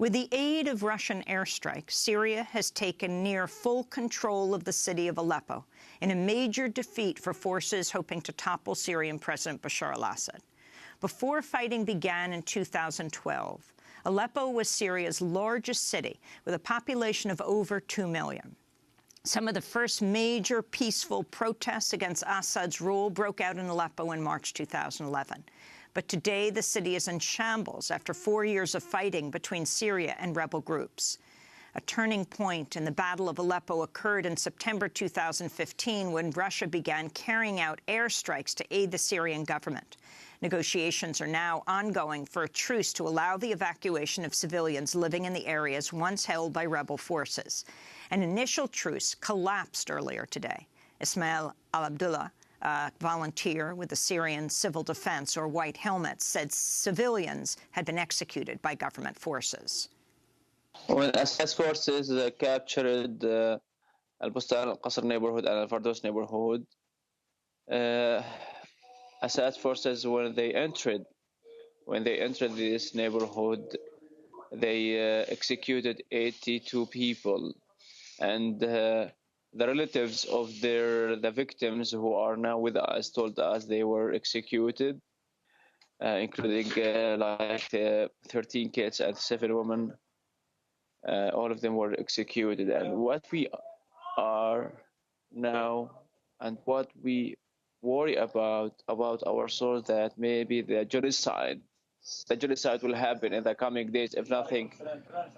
With the aid of Russian airstrikes, Syria has taken near full control of the city of Aleppo in a major defeat for forces hoping to topple Syrian President Bashar al-Assad. Before fighting began in 2012, Aleppo was Syria's largest city, with a population of over 2 million. Some of the first major peaceful protests against Assad's rule broke out in Aleppo in March 2011. But today, the city is in shambles after 4 years of fighting between Syria and rebel groups. A turning point in the Battle of Aleppo occurred in September 2015 when Russia began carrying out airstrikes to aid the Syrian government. Negotiations are now ongoing for a truce to allow the evacuation of civilians living in the areas once held by rebel forces. An initial truce collapsed earlier today. Ismail al-Abdullah, a volunteer with the Syrian Civil Defense, or White Helmets, said civilians had been executed by government forces. When Assad's forces captured Al-Bustan, Al-Qasr neighborhood and Al-Fardos neighborhood, Assad's forces, when they entered this neighborhood, they executed 82 people, and the relatives of the victims who are now with us told us they were executed, including 13 kids and 7 women. All of them were executed. And what we are now and what we worry about our souls, that maybe the genocide will happen in the coming days if nothing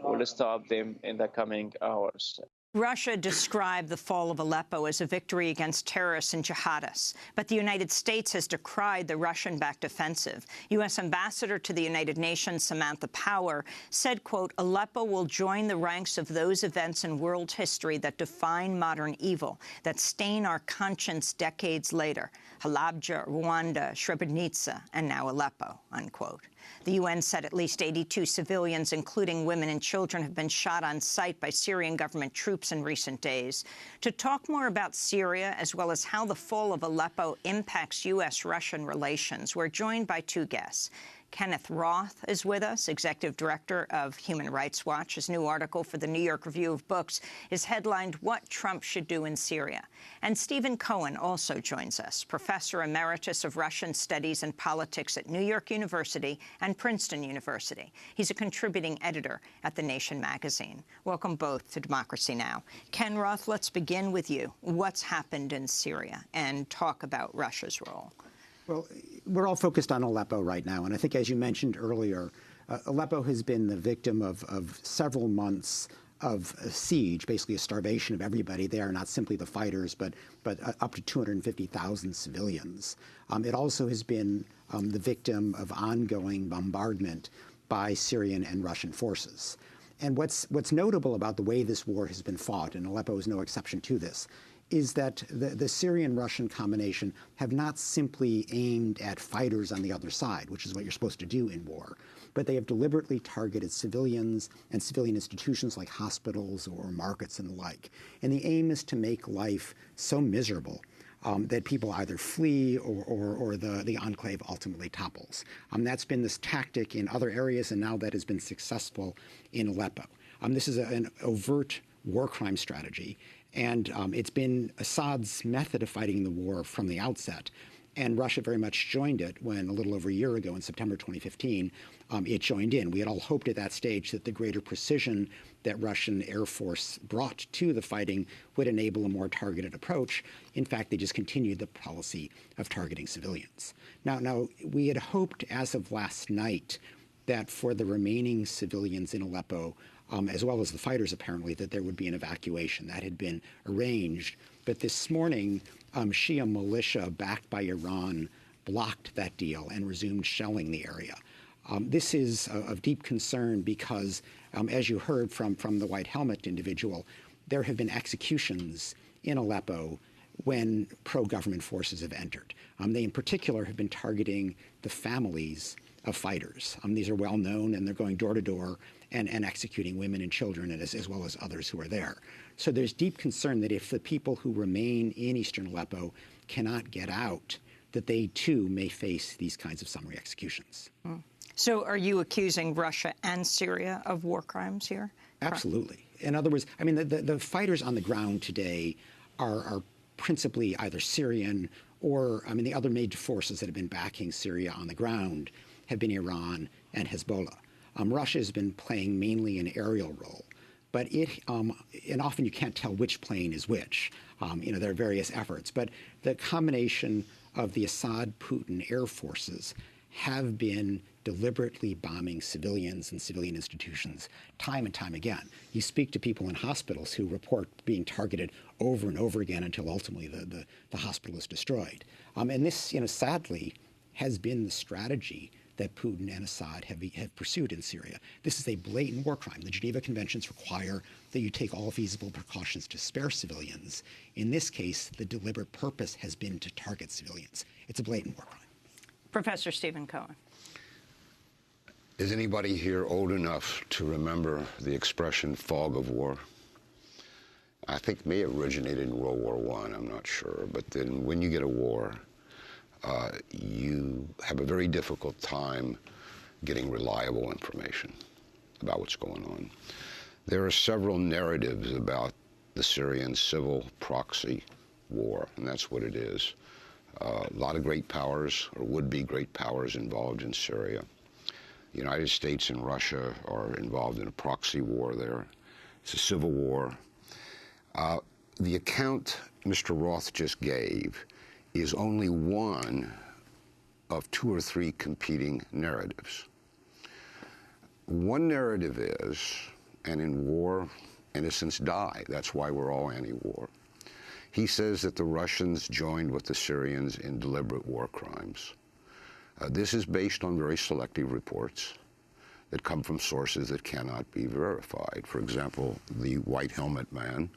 will stop them in the coming hours. Russia described the fall of Aleppo as a victory against terrorists and jihadists, but the United States has decried the Russian-backed offensive. U.S. Ambassador to the United Nations Samantha Power said, quote, "Aleppo will join the ranks of those events in world history that define modern evil, that stain our conscience decades later. Halabja, Rwanda, Srebrenica, and now Aleppo," unquote. The UN said at least 82 civilians, including women and children, have been shot on sight by Syrian government troops in recent days. To talk more about Syria, as well as how the fall of Aleppo impacts U.S.-Russian relations, we're joined by 2 guests. Kenneth Roth is with us, Executive Director of Human Rights Watch. His new article for the New York Review of Books is headlined, "What Trump Should Do in Syria." And Stephen Cohen also joins us, Professor Emeritus of Russian Studies and Politics at New York University and Princeton University. He's a contributing editor at The Nation magazine. Welcome both to Democracy Now! Ken Roth, let's begin with you. What's happened in Syria, and talk about Russia's role? Well, we're all focused on Aleppo right now, and I think, as you mentioned earlier, Aleppo has been the victim of several months of a siege, basically a starvation of everybody there, not simply the fighters, but up to 250,000 civilians. It also has been the victim of ongoing bombardment by Syrian and Russian forces. And what's notable about the way this war has been fought, and Aleppo is no exception to this, is that the Syrian-Russian combination have not simply aimed at fighters on the other side, which is what you're supposed to do in war, but they have deliberately targeted civilians and civilian institutions like hospitals or markets and the like. And the aim is to make life so miserable that people either flee or the enclave ultimately topples. That's been this tactic in other areas, and now that has been successful in Aleppo. This is an overt war crime strategy. And it's been Assad's method of fighting the war from the outset. And Russia very much joined it when, a little over a year ago, in September 2015, it joined in. We had all hoped at that stage that the greater precision that Russian Air Force brought to the fighting would enable a more targeted approach. In fact, they just continued the policy of targeting civilians. Now, we had hoped, as of last night, that for the remaining civilians in Aleppo, as well as the fighters, apparently, that there would be an evacuation. That had been arranged. But this morning, Shia militia backed by Iran blocked that deal and resumed shelling the area. This is of deep concern because, as you heard from the White Helmet individual, there have been executions in Aleppo when pro-government forces have entered. They, in particular, have been targeting the families of fighters. These are well known, and they're going door to door and executing women and children, and as well as others who are there. So there's deep concern that if the people who remain in eastern Aleppo cannot get out, that they too may face these kinds of summary executions. So are you accusing Russia and Syria of war crimes here? Absolutely. In other words, I mean, the fighters on the ground today are principally either Syrian or, I mean, the other major forces that have been backing Syria on the ground have been Iran and Hezbollah. Russia has been playing mainly an aerial role, but and often you can't tell which plane is which. There are various efforts, but the combination of the Assad-Putin air forces have been deliberately bombing civilians and civilian institutions time and time again. You speak to people in hospitals who report being targeted over and over again until ultimately the hospital is destroyed. And this, sadly, has been the strategy that Putin and Assad have pursued in Syria. This is a blatant war crime. The Geneva Conventions require that you take all feasible precautions to spare civilians. In this case, the deliberate purpose has been to target civilians. It's a blatant war crime. Professor Stephen Cohen. Is anybody here old enough to remember the expression fog of war? I think it may have originated in World War I, I'm not sure. But then when you get a war, you have a very difficult time getting reliable information about what's going on. There are several narratives about the Syrian civil proxy war, and that's what it is. A lot of great powers, or would-be great powers, involved in Syria. The United States and Russia are involved in a proxy war there. It's a civil war. The account Mr. Roth just gave is only one of two or three competing narratives. One narrative is, and in war, innocents die. That's why we're all anti-war. He says that the Russians joined with the Syrians in deliberate war crimes. This is based on very selective reports that come from sources that cannot be verified. For example, the white helmet man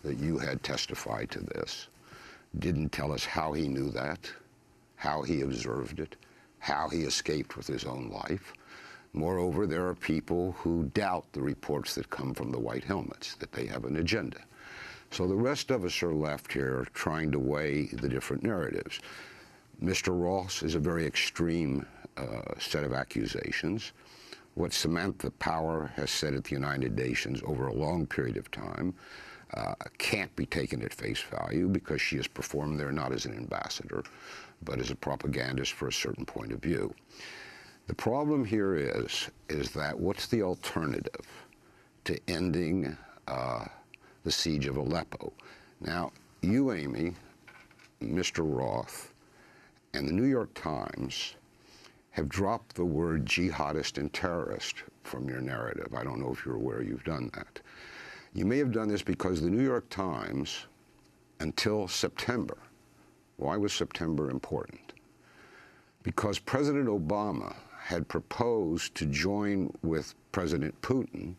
that you had testified to this didn't tell us how he knew that, how he observed it, how he escaped with his own life. Moreover, there are people who doubt the reports that come from the white helmets, that they have an agenda. So the rest of us are left here trying to weigh the different narratives. Mr. Ross is a very extreme set of accusations. What Samantha Power has said at the United Nations over a long period of time can't be taken at face value because she has performed there not as an ambassador, but as a propagandist for a certain point of view. The problem here is that what's the alternative to ending the siege of Aleppo? Now, you, Amy, Mr. Roth, and the New York Times have dropped the word jihadist and terrorist from your narrative. I don't know if you're aware you've done that. You may have done this because the New York Times, until September, why was September important? Because President Obama had proposed to join with President Putin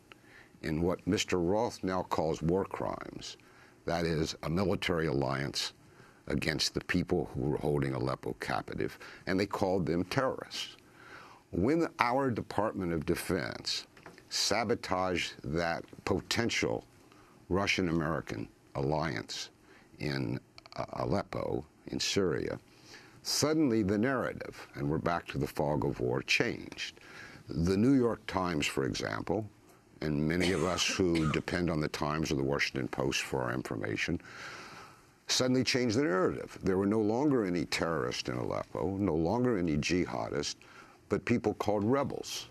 in what Mr. Roth now calls war crimes. That is, a military alliance against the people who were holding Aleppo captive, and they called them terrorists. When our Department of Defense sabotaged that potential Russian-American alliance in Aleppo, in Syria, suddenly the narrative, and we're back to the fog of war, changed. The New York Times, for example, and many of us who depend on the Times or the Washington Post for our information, suddenly changed the narrative. There were no longer any terrorists in Aleppo, no longer any jihadists, but people called rebels.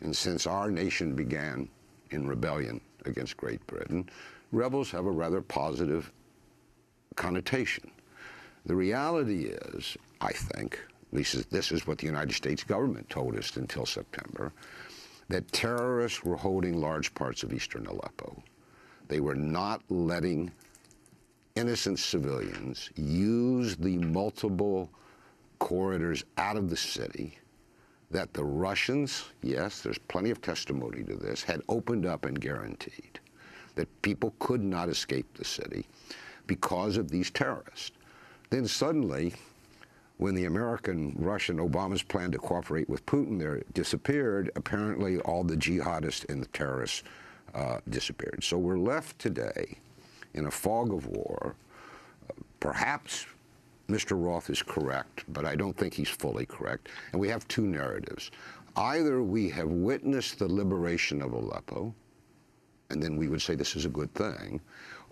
And since our nation began in rebellion against Great Britain, rebels have a rather positive connotation. The reality is, I think, at least this is what the United States government told us until September, that terrorists were holding large parts of eastern Aleppo. They were not letting innocent civilians use the multiple corridors out of the city that the Russians, yes, there's plenty of testimony to this, had opened up and guaranteed that people could not escape the city because of these terrorists. Then suddenly, when the American-Russian Obama's plan to cooperate with Putin there disappeared, apparently all the jihadists and the terrorists disappeared. So we're left today in a fog of war. Perhaps Mr. Roth is correct, but I don't think he's fully correct. And we have two narratives. either we have witnessed the liberation of Aleppo, and then we would say this is a good thing,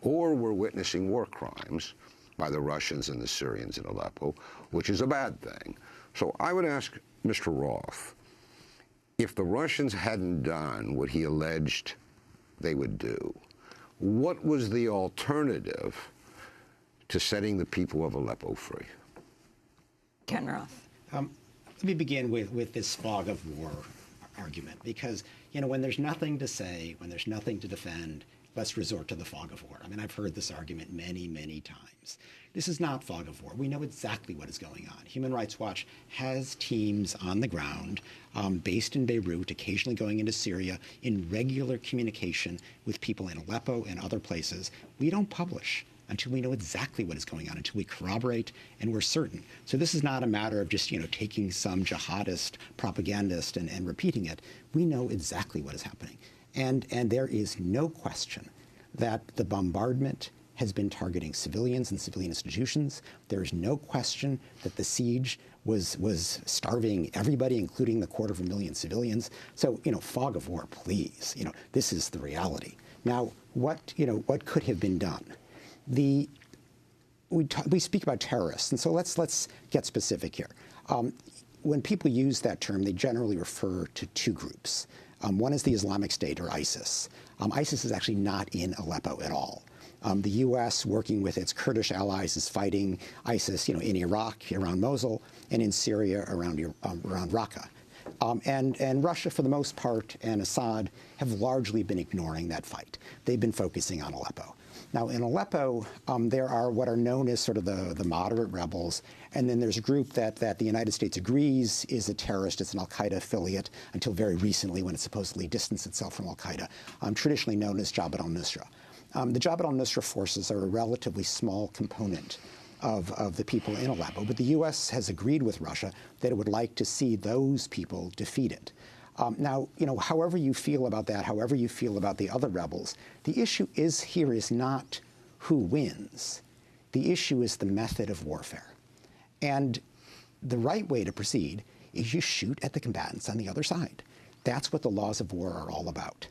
or we're witnessing war crimes by the Russians and the Syrians in Aleppo, which is a bad thing. So I would ask Mr. Roth, if the Russians hadn't done what he alleged they would do, what was the alternative to setting the people of Aleppo free? Ken Roth. Let me begin with this fog of war argument, because, you know, when there's nothing to say, when there's nothing to defend, let's resort to the fog of war. I mean, I've heard this argument many, many times. This is not fog of war. We know exactly what is going on. Human Rights Watch has teams on the ground based in Beirut, occasionally going into Syria, in regular communication with people in Aleppo and other places. We don't publish until we know exactly what is going on, until we corroborate and we're certain. So this is not a matter of just, you know, taking some jihadist propagandist and repeating it. We know exactly what is happening. And there is no question that the bombardment has been targeting civilians and civilian institutions. There is no question that the siege was starving everybody, including the 250,000 civilians. So, you know, fog of war, please. You know, this is the reality. Now, what could have been done? We speak about terrorists, and so let's get specific here. When people use that term, they generally refer to two groups. One is the Islamic State, or ISIS. ISIS is actually not in Aleppo at all. The U.S., working with its Kurdish allies, is fighting ISIS, you know, in Iraq, around Mosul, and in Syria, around Raqqa. And Russia, for the most part, and Assad have largely been ignoring that fight. They've been focusing on Aleppo. Now, in Aleppo, there are what are known as sort of the moderate rebels, and then there's a group that the United States agrees is a terrorist. It's an al-Qaeda affiliate until very recently, when it supposedly distanced itself from al-Qaeda, traditionally known as Jabhat al-Nusra. The Jabhat al-Nusra forces are a relatively small component of the people in Aleppo, but the U.S. has agreed with Russia that it would like to see those people defeated. Now, you know, however you feel about that, however you feel about the other rebels, the issue here is not who wins. The issue is the method of warfare. And the right way to proceed is you shoot at the combatants on the other side. That's what the laws of war are all about.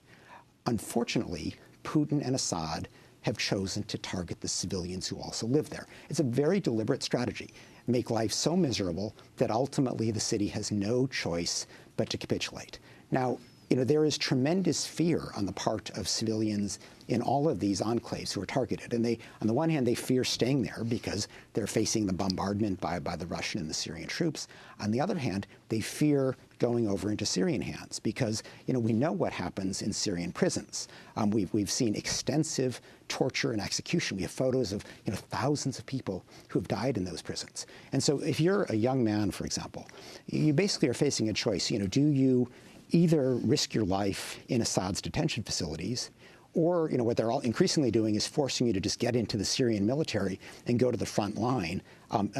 Unfortunately, Putin and Assad have chosen to target the civilians who also live there. It's a very deliberate strategy. Make life so miserable that ultimately the city has no choice but to capitulate. Now, you know, there is tremendous fear on the part of civilians in all of these enclaves who are targeted. And they, on the one hand, they fear staying there because they're facing the bombardment by the Russian and the Syrian troops. On the other hand, they fear going over into Syrian hands because, you know, we know what happens in Syrian prisons. We've seen extensive torture and execution. We have photos of, you know, thousands of people who have died in those prisons. And so if you're a young man, for example, you basically are facing a choice. You know, do you either risk your life in Assad's detention facilities, or, you know, what they're all increasingly doing is forcing you to just get into the Syrian military and go to the front line,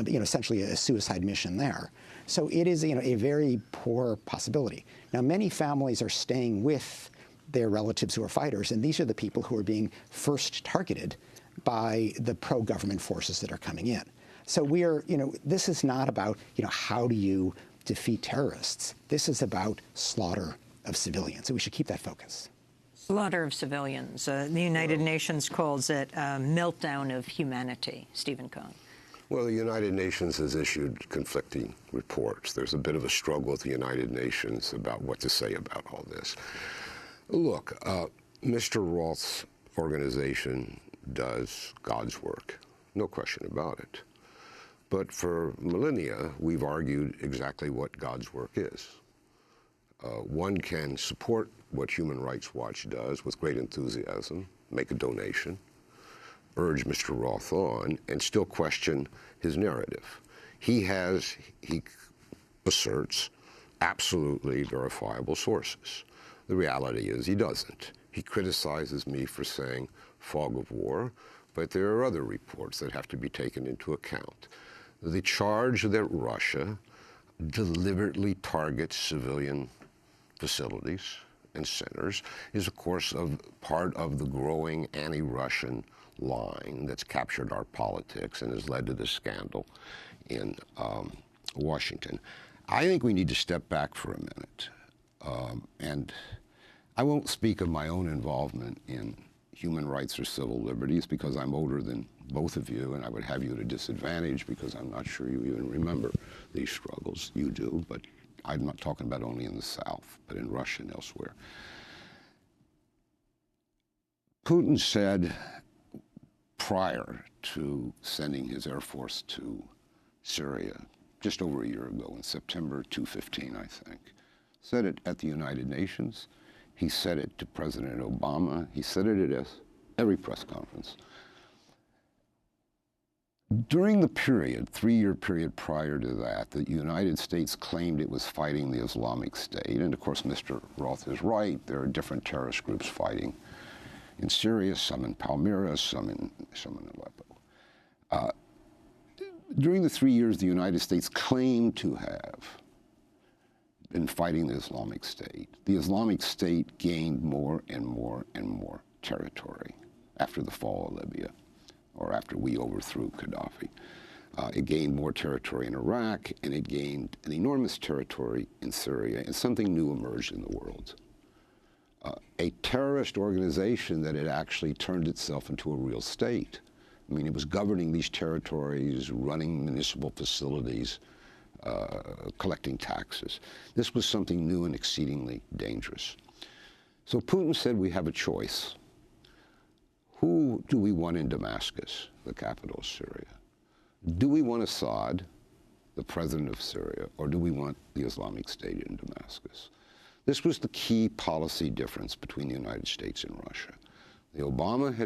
you know, essentially a suicide mission there. So it is, you know, a very poor possibility. Now, many families are staying with their relatives who are fighters, and these are the people who are being first targeted by the pro-government forces that are coming in. So we are, you know, this is not about, you know, how do you defeat terrorists. This is about slaughter of civilians. So we should keep that focus. Slaughter of civilians. The United Nations calls it a meltdown of humanity. Stephen Cohn. Well, the United Nations has issued conflicting reports. There's a bit of a struggle at the United Nations about what to say about all this. Look, Mr. Roth's organization does God's work. No question about it. But for millennia, we've argued exactly what God's work is. One can support what Human Rights Watch does with great enthusiasm, make a donation, urge Mr. Roth on, and still question his narrative. He asserts absolutely verifiable sources. The reality is he doesn't. He criticizes me for saying fog of war, but there are other reports that have to be taken into account. The charge that Russia deliberately targets civilian facilities and centers is, of course, part of the growing anti-Russian line that's captured our politics and has led to this scandal in Washington. I think we need to step back for a minute. And I won't speak of my own involvement in human rights or civil liberties because I'm older than both of you, and I would have you at a disadvantage because I'm not sure you even remember these struggles. You do, but I'm not talking about only in the South, but in Russia and elsewhere. Putin said prior to sending his Air Force to Syria, just over a year ago, in September 2015, I think, said it at the United Nations. He said it to President Obama. He said it at every press conference. During the period, 3-year period prior to that, the United States claimed it was fighting the Islamic State. And of course, Mr. Roth is right. There are different terrorist groups fighting in Syria, some in Palmyra, some in Aleppo. During the 3 years, the United States claimed to have been fighting the Islamic State. The Islamic State gained more and more and more territory after the fall of Libya, or after we overthrew Gaddafi. It gained more territory in Iraq, and it gained an enormous territory in Syria, and something new emerged in the world. A terrorist organization that had actually turned itself into a real state. I mean, it was governing these territories, running municipal facilities, collecting taxes. This was something new and exceedingly dangerous. So Putin said we have a choice. Who do we want in Damascus, the capital of Syria? Do we want Assad, the president of Syria, or do we want the Islamic State in Damascus? This was the key policy difference between the United States and Russia. The Obama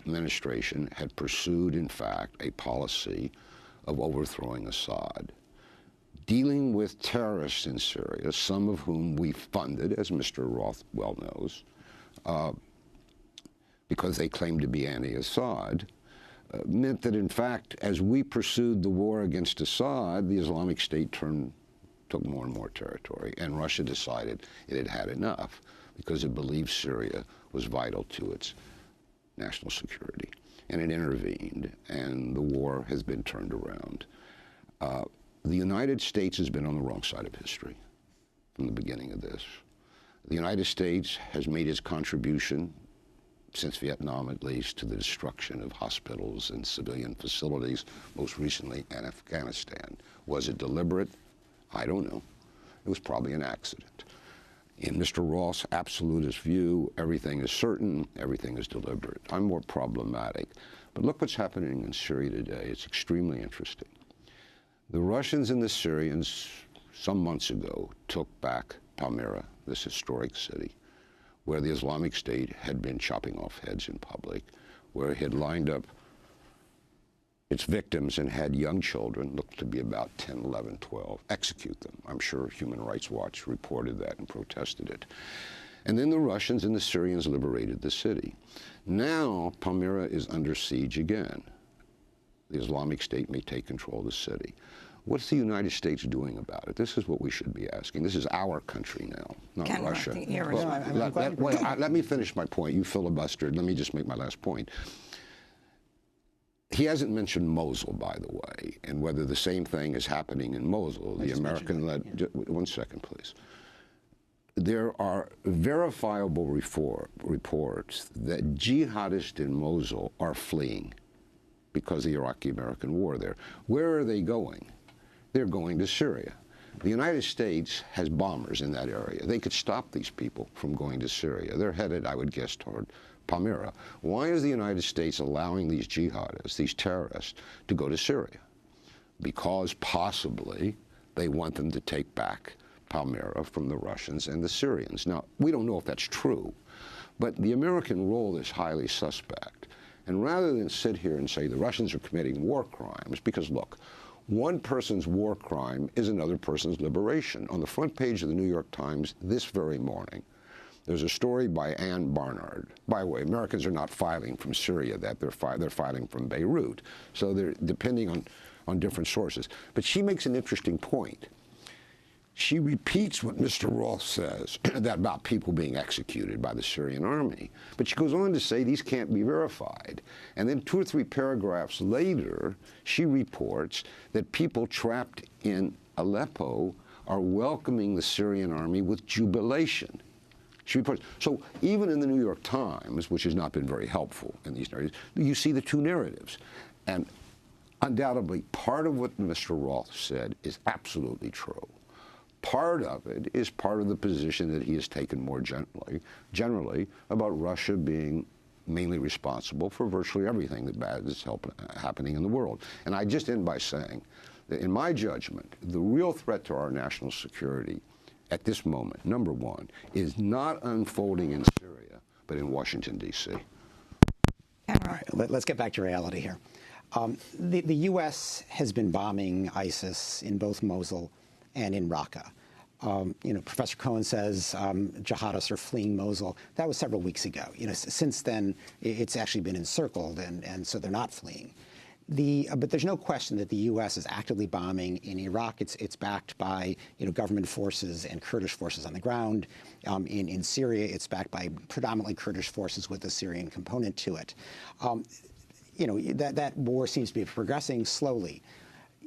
administration had pursued, in fact, a policy of overthrowing Assad, dealing with terrorists in Syria, some of whom we funded, as Mr. Roth well knows, because they claimed to be anti-Assad, meant that, in fact, as we pursued the war against Assad, the Islamic State took more and more territory, and Russia decided it had had enough because it believed Syria was vital to its national security. And it intervened, and the war has been turned around. The United States has been on the wrong side of history from the beginning of this. The United States has made its contribution, since Vietnam at least, to the destruction of hospitals and civilian facilities, most recently in Afghanistan. Was it deliberate? I don't know. It was probably an accident. In Mr. Roth's absolutist view, everything is certain, everything is deliberate. I'm more problematic. But look what's happening in Syria today. It's extremely interesting. The Russians and the Syrians, some months ago, took back Palmyra, this historic city, where the Islamic State had been chopping off heads in public, where it had lined up its victims and had young children, looked to be about 10, 11, 12, execute them. I'm sure Human Rights Watch reported that and protested it. And then the Russians and the Syrians liberated the city. Now, Palmyra is under siege again. The Islamic State may take control of the city. What's the United States doing about it? This is what we should be asking. This is our country now, not Russia. Let me finish my point. You filibustered. Let me just make my last point. He hasn't mentioned Mosul, by the way, and whether the same thing is happening in Mosul. The American-led... Yeah. 1 second, please. There are verifiable reports that jihadists in Mosul are fleeing because of the Iraqi-American war there. Where are they going? They're going to Syria. The United States has bombers in that area. They could stop these people from going to Syria. They're headed, I would guess, toward Palmyra. Why is the United States allowing these jihadists, these terrorists, to go to Syria? Because possibly they want them to take back Palmyra from the Russians and the Syrians. Now, we don't know if that's true, but the American role is highly suspect. And rather than sit here and say the Russians are committing war crimes, because look, one person's war crime is another person's liberation. On the front page of the New York Times this very morning, there's a story by Ann Barnard. By the way, Americans are not filing from Syria, they're filing from Beirut. So they're depending on different sources. But she makes an interesting point. She repeats what Mr. Roth says that about people being executed by the Syrian army. But she goes on to say these can't be verified. And then 2 or 3 paragraphs later, she reports that people trapped in Aleppo are welcoming the Syrian army with jubilation. So even in the New York Times, which has not been very helpful in these narratives, you see the two narratives. And undoubtedly, part of what Mr. Roth said is absolutely true. Part of it is part of the position that he has taken more generally about Russia being mainly responsible for virtually everything that bad is happening in the world. And I just end by saying that, in my judgment, the real threat to our national security at this moment, number one, is not unfolding in Syria, but in Washington, D.C. All right, let's get back to reality here. The U.S. has been bombing ISIS in both Mosul and in Raqqa. Professor Cohen says jihadists are fleeing Mosul. That was several weeks ago. Since then, it's actually been encircled, and so they're not fleeing. But there's no question that the U.S. is actively bombing in Iraq. It's backed by government forces and Kurdish forces on the ground. In Syria, it's backed by predominantly Kurdish forces with a Syrian component to it. That war seems to be progressing slowly.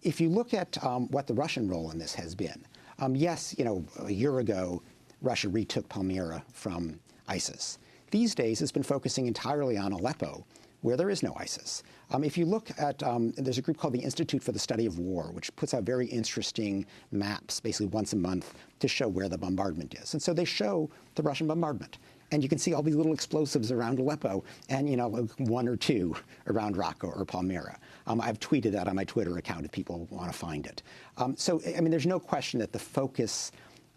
If you look at what the Russian role in this has been, yes, a year ago, Russia retook Palmyra from ISIS. These days, it's been focusing entirely on Aleppo, where there is no ISIS. If you look at, there's a group called the Institute for the Study of War, which puts out very interesting maps, basically once a month, to show where the bombardment is. And so they show the Russian bombardment. And you can see all these little explosives around Aleppo and, one or two around Raqqa or Palmyra. I've tweeted that on my Twitter account if people want to find it. There's no question that the focus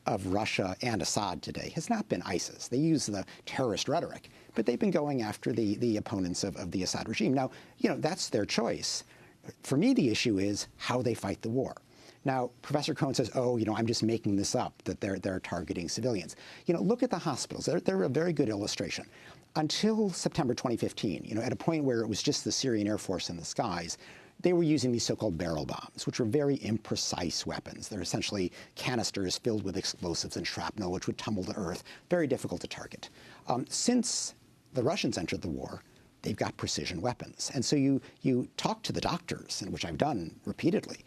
of Russia and Assad today has not been ISIS. They use the terrorist rhetoric, but they've been going after the opponents of the Assad regime. Now, that's their choice. For me, the issue is how they fight the war. Now, Professor Cohen says, I'm just making this up, that they're targeting civilians. Look at the hospitals. They're a very good illustration. Until September 2015, at a point where it was just the Syrian Air Force in the skies, they were using these so-called barrel bombs, which were very imprecise weapons. They're essentially canisters filled with explosives and shrapnel, which would tumble to earth, very difficult to target. Since the Russians entered the war, they've got precision weapons. And so you talk to the doctors, which I've done repeatedly,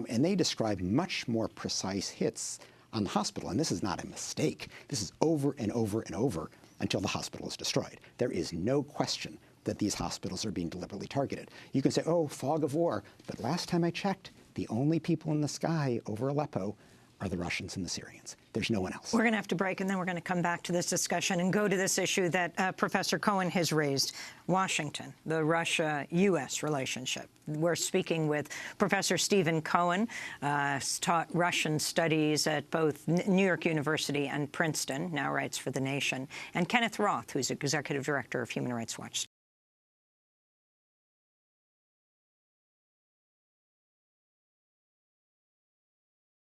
and they describe much more precise hits on the hospital. And this is not a mistake. This is over and over and over until the hospital is destroyed. There is no question that these hospitals are being deliberately targeted. You can say, fog of war. But last time I checked, the only people in the sky over Aleppo are the Russians and the Syrians. There's no one else. We're going to have to break, and then we're going to come back to this discussion and go to this issue that Professor Cohen has raised, Washington, the Russia-U.S. relationship. We're speaking with Professor Stephen Cohen, taught Russian studies at both New York University and Princeton, now writes for The Nation, and Kenneth Roth, who's Executive Director of Human Rights Watch.